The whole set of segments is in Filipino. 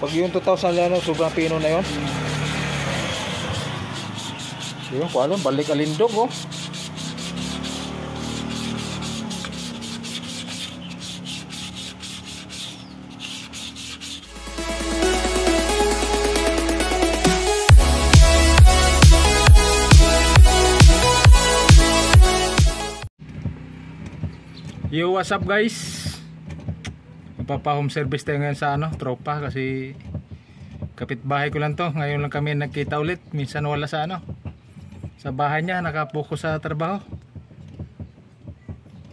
Pag yung 2,000 ano, sobrang pino na yun. Yung kualo, balik alindog oh. Yo, what's up guys? Magpapa-home service tayo ngayon sa ano, tropa kasi kapitbahay ko lang to. Ngayon lang kami nagkita ulit. Minsan wala sa ano, sa bahay niya, nakapokus sa trabaho.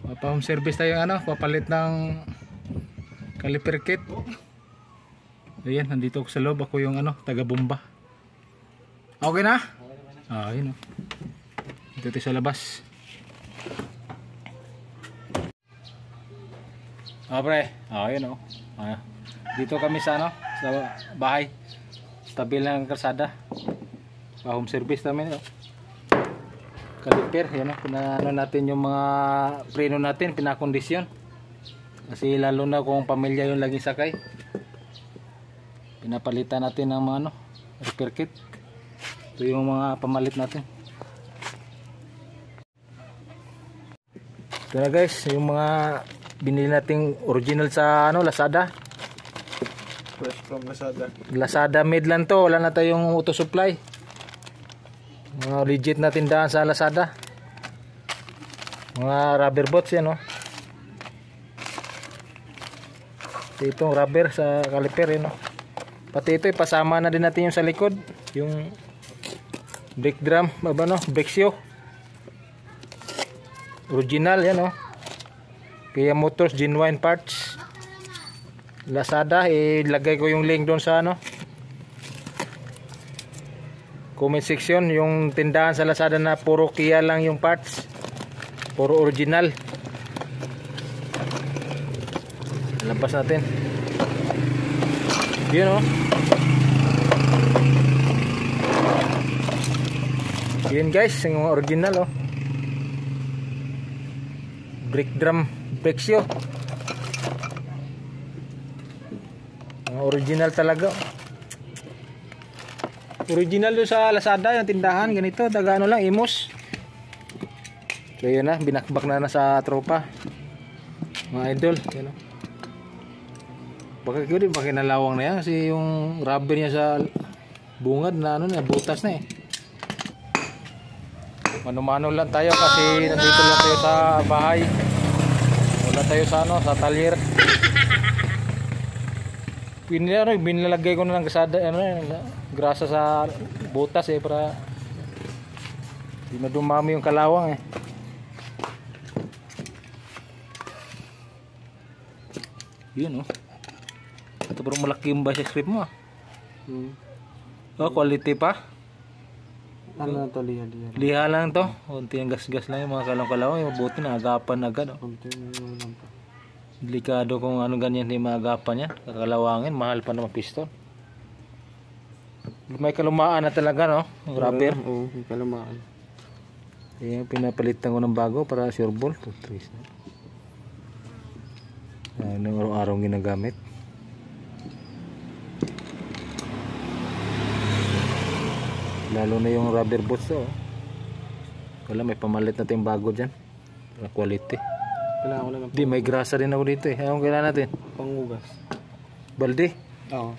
Magpapa-home service tayo ano, papalit ng caliper kit. Ayan, nandito ako sa loob. Ako yung ano, taga-bomba. Okay na? Ah, ayun oh. Dito tayo sa labas. Pre, yun dito kami sa ano, sa bahay. Tabi lang ng kalsada. Pa-home service namin Caliper, yan pinano natin yung mga preno natin, pinakondisyon. Kasi lalo na kung pamilya yung laging sakay. Pinapalitan natin ng mga ano, repair kit. Ito yung mga pamalit natin. Ito na guys, yung mga binili nating original sa ano, Lazada. Fresh from Lazada. Lazada made lang to, wala na tayong auto supply. Mga legit na tindahan sa Lazada. Mga rubber bots yan, no. Itong rubber sa caliper yun, no. Pati ito ipasama na din natin yung sa likod, yung brake drum, brake shoe. Original yan, no. Kia Motors genuine parts. Lazada, ilagay ko yung link doon sa ano, comment section, yung tindahan sa Lazada na puro Kia lang yung parts, puro original. Labas natin. Yun oh. Yun guys, yung original oh. Brake drum, brake shoe. Original talaga. Original doon sa Lazada yung tindahan, ganito, taga ano lang, Imos. So yun na, binakbak na sa tropa. Mga idol, yun o. Baka ko din, baka kinalawang na yan kasi yung rubber niya sa bungad na ano na, butas na eh. Mano-mano lang tayo kasi nandito lang tayo sa bahay. Wala tayo sa ano, sa talyer. Binilagay ko na ng grasa sa butas eh para hindi na dumami yung kalawang eh. Yun oh. Ito parang malaki yung base script mo ah. Oh, quality pa. Ano na to, liha? Liha lang to. Kunti ang gas-gas lang yung mga kalawang-kalawang. Mabuti na agapan agad. Delikado kung ano ganyan hindi maagapan yan. Kakalawangin, mahal pa naman piston. May kalumaan na talaga no? Rubber. Oo, may kalumaan. Yung pinapalitan ko ng bago para sure ball. Putris na. Nang araw-araw ginagamit. Lalo na yung rubber boots oh. Wala, may pamalit natin yung bago dyan. Quality. Kailangan ko lang ng di, may grasa rin ako dito eh. Anong kailangan natin? pangugas. Balde? Oo.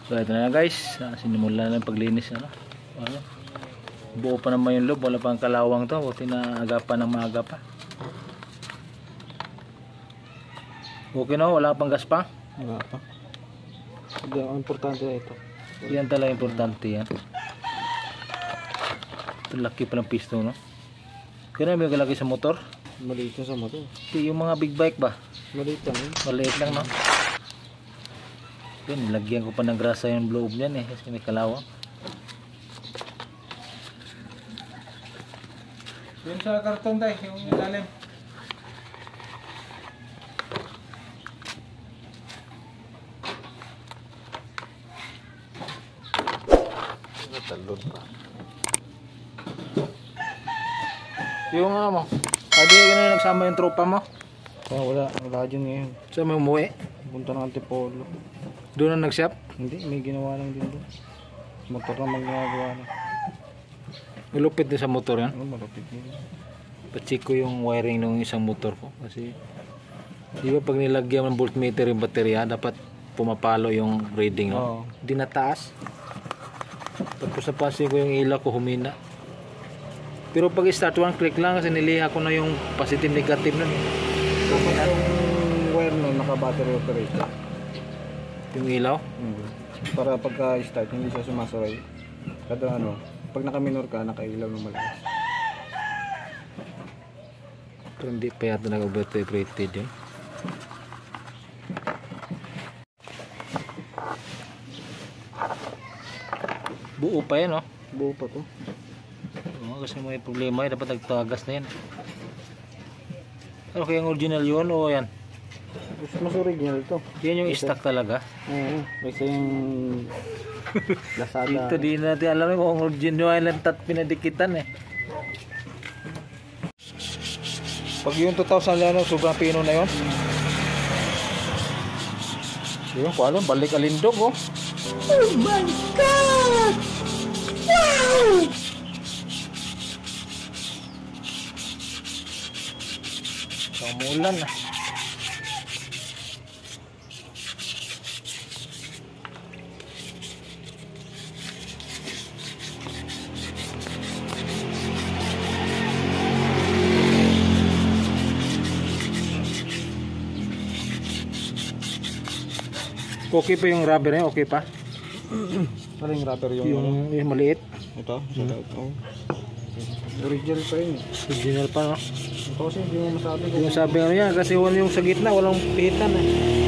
So ito na guys, sinimula na yung paglinis ano? Buo pa naman yung loob, wala pang kalawang to. Buti na agapan ng maaga pa. Okay na, wala pang gas pa? Wala pa. Ang importante ito. Yan talaga importante yan. Ito laki pa ng piston no? Kaya may kalaki sa motor? Maliit na sa motor. Yung mga big bike ba? Maliit lang Maliit lang no? Yan, nilagyan ko pa ng grasa yung loob niyan eh kasi may kalawang. Yun sa karton tayo, yung ilalim. Talon pa. Yung ano mo, pwede ka na nagsama yung tropa mo? Wala dyan ngayon. Saan may umuwi? Punta ng Antipolo. Doon na nag-shop? Hindi, may ginawa lang din doon. Motor na magagawa na. Malupit din sa motor yan. Ano, malapit din. Pacheck ko yung wiring ng isang motor ko. Kasi, di ba pag nilagyan ng voltmeter yung baterya, dapat pumapalo yung reading, no? Oo. Di nataas. Tapos napansin ko yung ilaw ko humina. Pero pag start one click lang kasi niliha ko na yung positive negative nun. Dapat yung wire nun naka-battery operator. Yung ilaw. Para pagka-start, hindi siya sumasabay. Kada ano, pag naka-minor ka, naka-ilaw ng malakas. Pero hindi pa yata nag-operated yun. Buo pa yan, no? Buo pa to. Oo, kasi may problema yun. Dapat nagtagas na yan. Ano kaya yung original yun o yan? Mas original to. Yan yung stock talaga. Oo. Kasi yung Lazada. Dito di natin alam kung original lang tat pinadikitan eh. Pag yung 2,000 lang, sobrang pino na yun. Yun, kung alam, balik alindog oh. Oh my God! Wow! Kamulan na. Okay pa yung rubber niya, okay pa? Ano yung rubber Yung maliit. Ito? Oo. Original pa yun. Original pa, no? Ito kasi hindi mo masabi kung Yung sabi ano yan, kasi yung sa gitna, walang pihitan eh.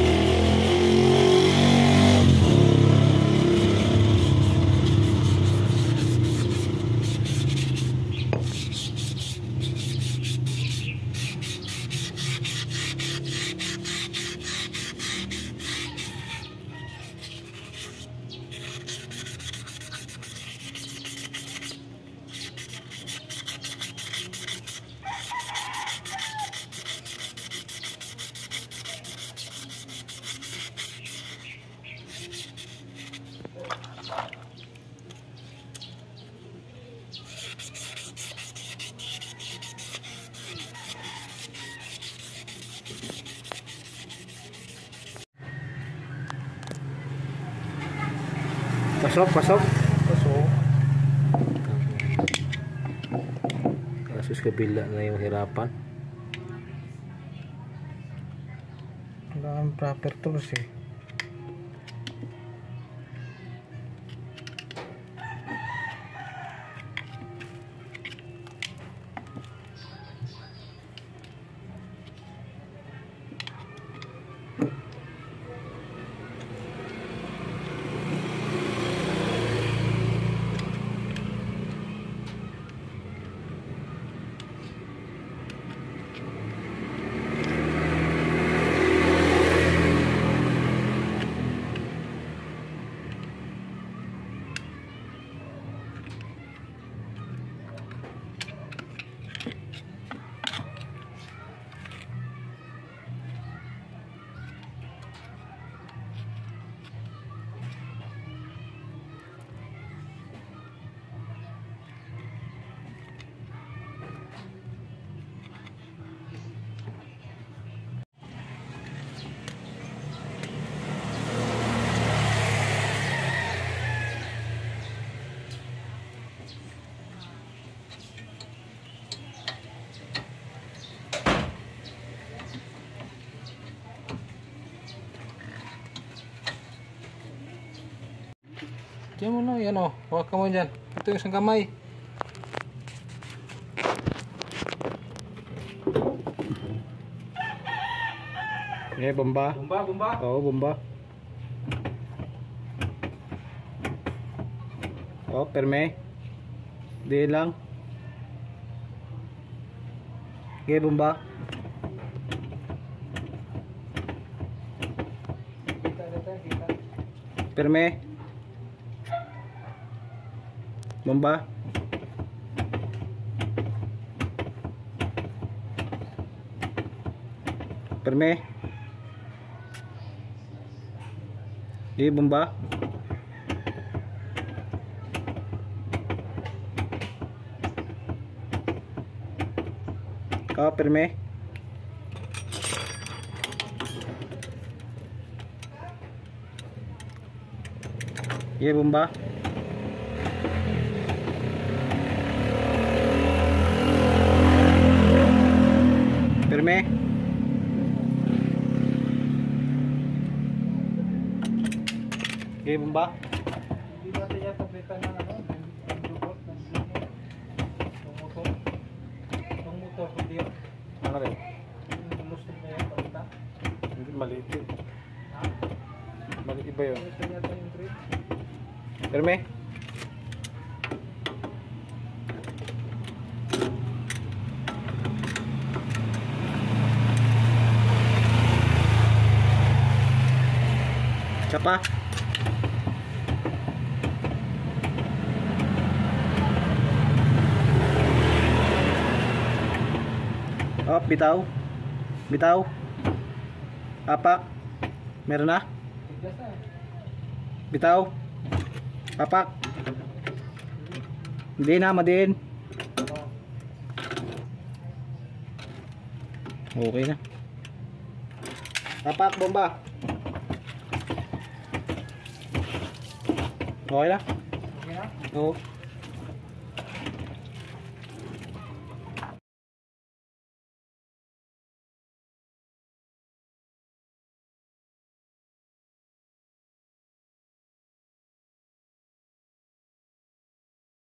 Pasok, pasok. pasok. Kasus kabila na yung hirapan. Wala kang proper tools eh. Diyan mo na, yan o. Huwag ka mo dyan. Ito yung isang kamay. Eh, bomba. Bomba, bomba. Oo, bomba. Oh, perme. Di lang. Okay, bomba. Perme. Bomba. Perme. Bomba. Perme. Bomba. Perme. Bomba. Hindi natin yan tablitan ng ano, ng robot, ng motor. Itong motor, hindi yan. Ano rin? Yung lusog na yan, balita. Hindi maliit yun. Ha? Maliit iba yun. Ito yata yung trip. Perme. Tsapa. Oh, bitaw. Bitaw. Apak. Meron na? Tigas na. Bitaw. Apak. Hindi na, madiin. Okay na. Apak, bomba. Okay na? Okay na? Oo.